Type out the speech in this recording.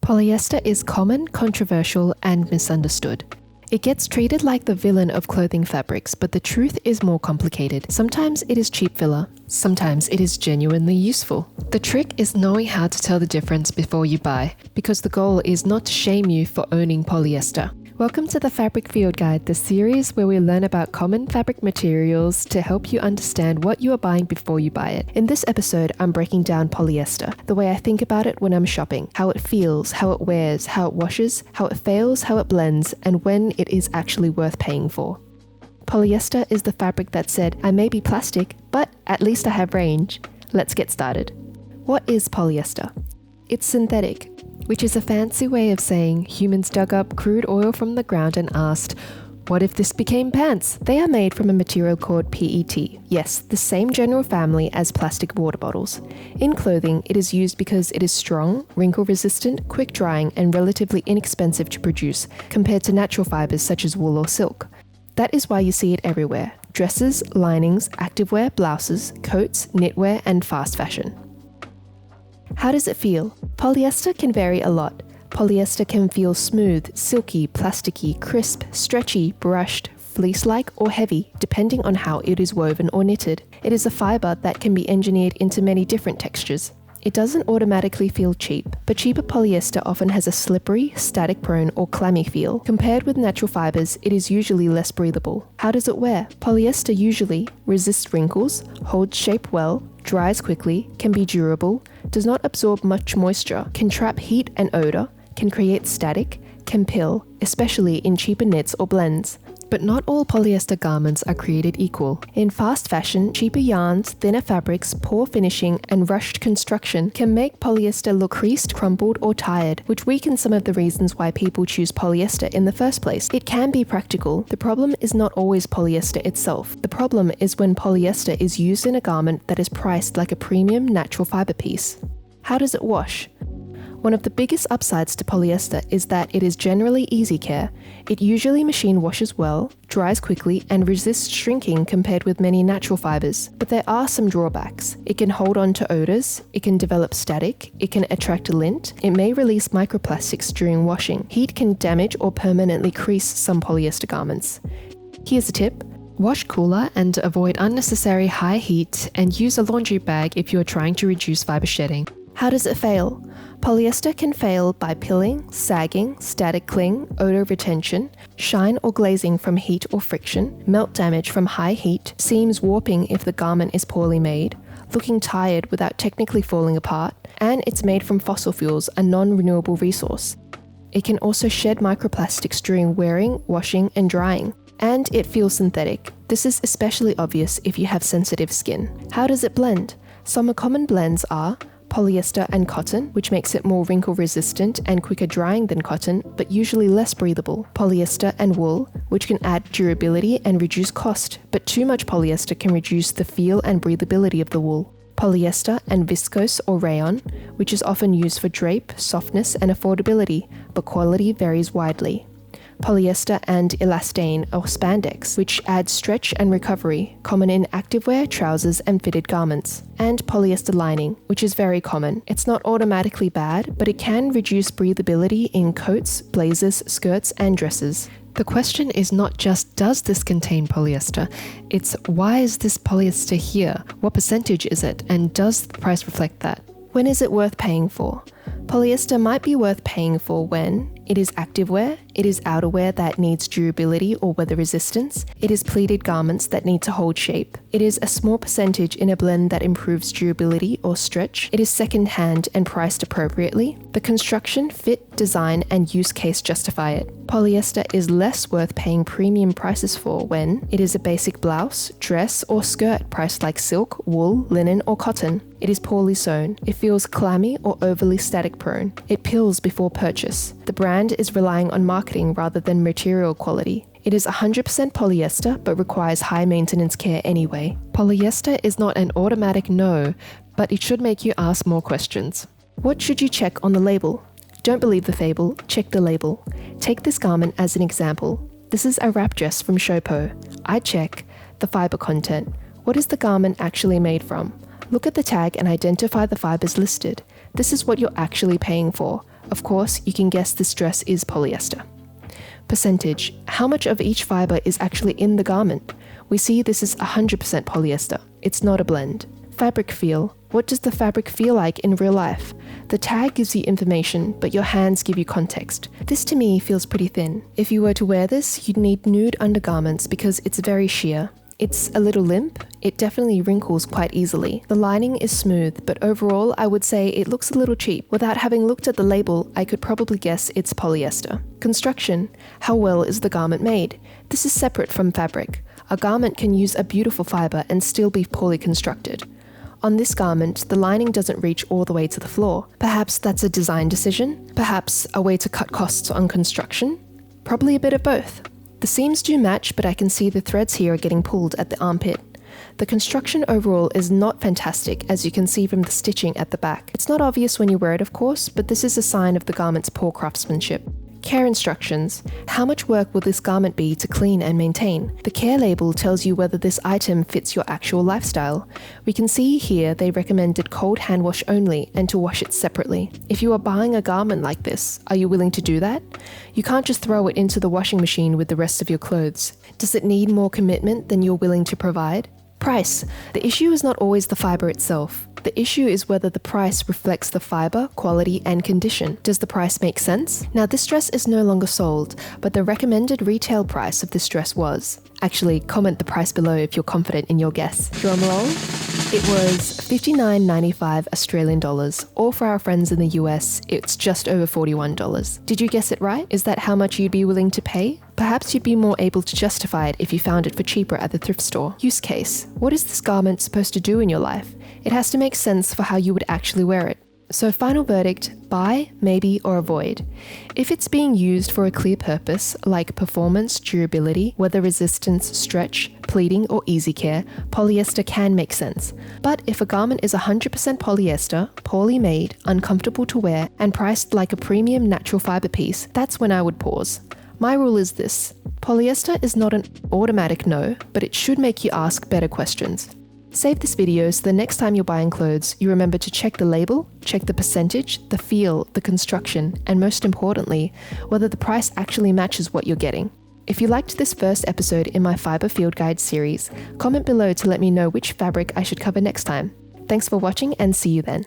Polyester is common, controversial, and misunderstood. It gets treated like the villain of clothing fabrics, but the truth is more complicated. Sometimes it is cheap filler. Sometimes it is genuinely useful. The trick is knowing how to tell the difference before you buy, because the goal is not to shame you for owning polyester. Welcome to the Fabric Field Guide, the series where we learn about common fabric materials to help you understand what you are buying before you buy it. In this episode, I'm breaking down polyester, the way I think about it when I'm shopping, how it feels, how it wears, how it washes, how it fails, how it blends, and when it is actually worth paying for. Polyester is the fabric that said, I may be plastic, but at least I have range. Let's get started. What is polyester? It's synthetic, which is a fancy way of saying humans dug up crude oil from the ground and asked, what if this became pants? They are made from a material called PET. Yes, the same general family as plastic water bottles. In clothing, it is used because it is strong, wrinkle-resistant, quick-drying, and relatively inexpensive to produce compared to natural fibers such as wool or silk. That is why you see it everywhere: dresses, linings, activewear, blouses, coats, knitwear, and fast fashion. How does it feel? Polyester can vary a lot. Polyester can feel smooth, silky, plasticky, crisp, stretchy, brushed, fleece-like, or heavy, depending on how it is woven or knitted. It is a fiber that can be engineered into many different textures. It doesn't automatically feel cheap, but cheaper polyester often has a slippery, static-prone, or clammy feel. Compared with natural fibers, it is usually less breathable. How does it wear? Polyester usually resists wrinkles, holds shape well, dries quickly, can be durable, does not absorb much moisture, can trap heat and odor, can create static, can pill, especially in cheaper knits or blends. But not all polyester garments are created equal. In fast fashion, cheaper yarns, thinner fabrics, poor finishing, and rushed construction can make polyester look creased, crumpled, or tired, which weakens some of the reasons why people choose polyester in the first place. It can be practical. The problem is not always polyester itself. The problem is when polyester is used in a garment that is priced like a premium natural fiber piece. How does it wash? One of the biggest upsides to polyester is that it is generally easy care. It usually machine washes well, dries quickly, and resists shrinking compared with many natural fibers. But there are some drawbacks. It can hold on to odors, it can develop static, it can attract lint, it may release microplastics during washing. Heat can damage or permanently crease some polyester garments. Here's a tip. Wash cooler and avoid unnecessary high heat, and use a laundry bag if you are trying to reduce fiber shedding. How does it fail? Polyester can fail by pilling, sagging, static cling, odor retention, shine or glazing from heat or friction, melt damage from high heat, seams warping if the garment is poorly made, looking tired without technically falling apart, and it's made from fossil fuels, a non-renewable resource. It can also shed microplastics during wearing, washing, and drying. And it feels synthetic. This is especially obvious if you have sensitive skin. How does it blend? Some common blends are polyester and cotton, which makes it more wrinkle resistant and quicker drying than cotton, but usually less breathable. Polyester and wool, which can add durability and reduce cost, but too much polyester can reduce the feel and breathability of the wool. Polyester and viscose or rayon, which is often used for drape, softness, and affordability, but quality varies widely. Polyester and elastane or spandex, which adds stretch and recovery, common in activewear, trousers, and fitted garments. And polyester lining, which is very common. It's not automatically bad, but it can reduce breathability in coats, blazers, skirts, and dresses. The question is not just, does this contain polyester? It's, why is this polyester here? What percentage is it? And does the price reflect that? When is it worth paying for? Polyester might be worth paying for when it is activewear, it is outerwear that needs durability or weather resistance, it is pleated garments that need to hold shape, it is a small percentage in a blend that improves durability or stretch, it is second-hand and priced appropriately, the construction, fit, design, and use case justify it. Polyester is less worth paying premium prices for when it is a basic blouse, dress, or skirt priced like silk, wool, linen, or cotton. It is poorly sewn, it feels clammy or overly static prone, it pills before purchase. The brand is relying on marketing rather than material quality. It is 100% polyester but requires high maintenance care anyway. Polyester is not an automatic no, but it should make you ask more questions. What should you check on the label? Don't believe the fable, check the label. Take this garment as an example. This is a wrap dress from Shopo. I check the fiber content. What is the garment actually made from? Look at the tag and identify the fibers listed. This is what you're actually paying for. Of course, you can guess this dress is polyester. Percentage. How much of each fiber is actually in the garment? We see this is 100% polyester. It's not a blend. Fabric feel. What does the fabric feel like in real life? The tag gives you information, but your hands give you context. This to me feels pretty thin. If you were to wear this, you'd need nude undergarments because it's very sheer. It's a little limp. It definitely wrinkles quite easily. The lining is smooth, but overall I would say it looks a little cheap. Without having looked at the label, I could probably guess it's polyester. Construction. How well is the garment made? This is separate from fabric. A garment can use a beautiful fiber and still be poorly constructed. On this garment, the lining doesn't reach all the way to the floor. Perhaps that's a design decision? Perhaps a way to cut costs on construction? Probably a bit of both. The seams do match, but I can see the threads here are getting pulled at the armpit. The construction overall is not fantastic, as you can see from the stitching at the back. It's not obvious when you wear it, of course, but this is a sign of the garment's poor craftsmanship. Care instructions. How much work will this garment be to clean and maintain? The care label tells you whether this item fits your actual lifestyle. We can see here they recommended cold hand wash only and to wash it separately. If you are buying a garment like this, are you willing to do that? You can't just throw it into the washing machine with the rest of your clothes. Does it need more commitment than you're willing to provide? Price. The issue is not always the fiber itself. The issue is whether the price reflects the fiber, quality, and condition. Does the price make sense? Now, this dress is no longer sold, but the recommended retail price of this dress was. Actually, comment the price below if you're confident in your guess. Drum roll. It was $59.95 Australian dollars, or for our friends in the US, it's just over $41. Did you guess it right? Is that how much you'd be willing to pay? Perhaps you'd be more able to justify it if you found it for cheaper at the thrift store. Use case. What is this garment supposed to do in your life? It has to make sense for how you would actually wear it. So final verdict, buy, maybe, or avoid. If it's being used for a clear purpose, like performance, durability, weather resistance, stretch, pleating, or easy care, polyester can make sense. But if a garment is 100% polyester, poorly made, uncomfortable to wear, and priced like a premium natural fiber piece, that's when I would pause. My rule is this: polyester is not an automatic no, but it should make you ask better questions. Save this video so the next time you're buying clothes, you remember to check the label, check the percentage, the feel, the construction, and most importantly, whether the price actually matches what you're getting. If you liked this first episode in my Fiber Field Guide series, comment below to let me know which fabric I should cover next time. Thanks for watching and see you then.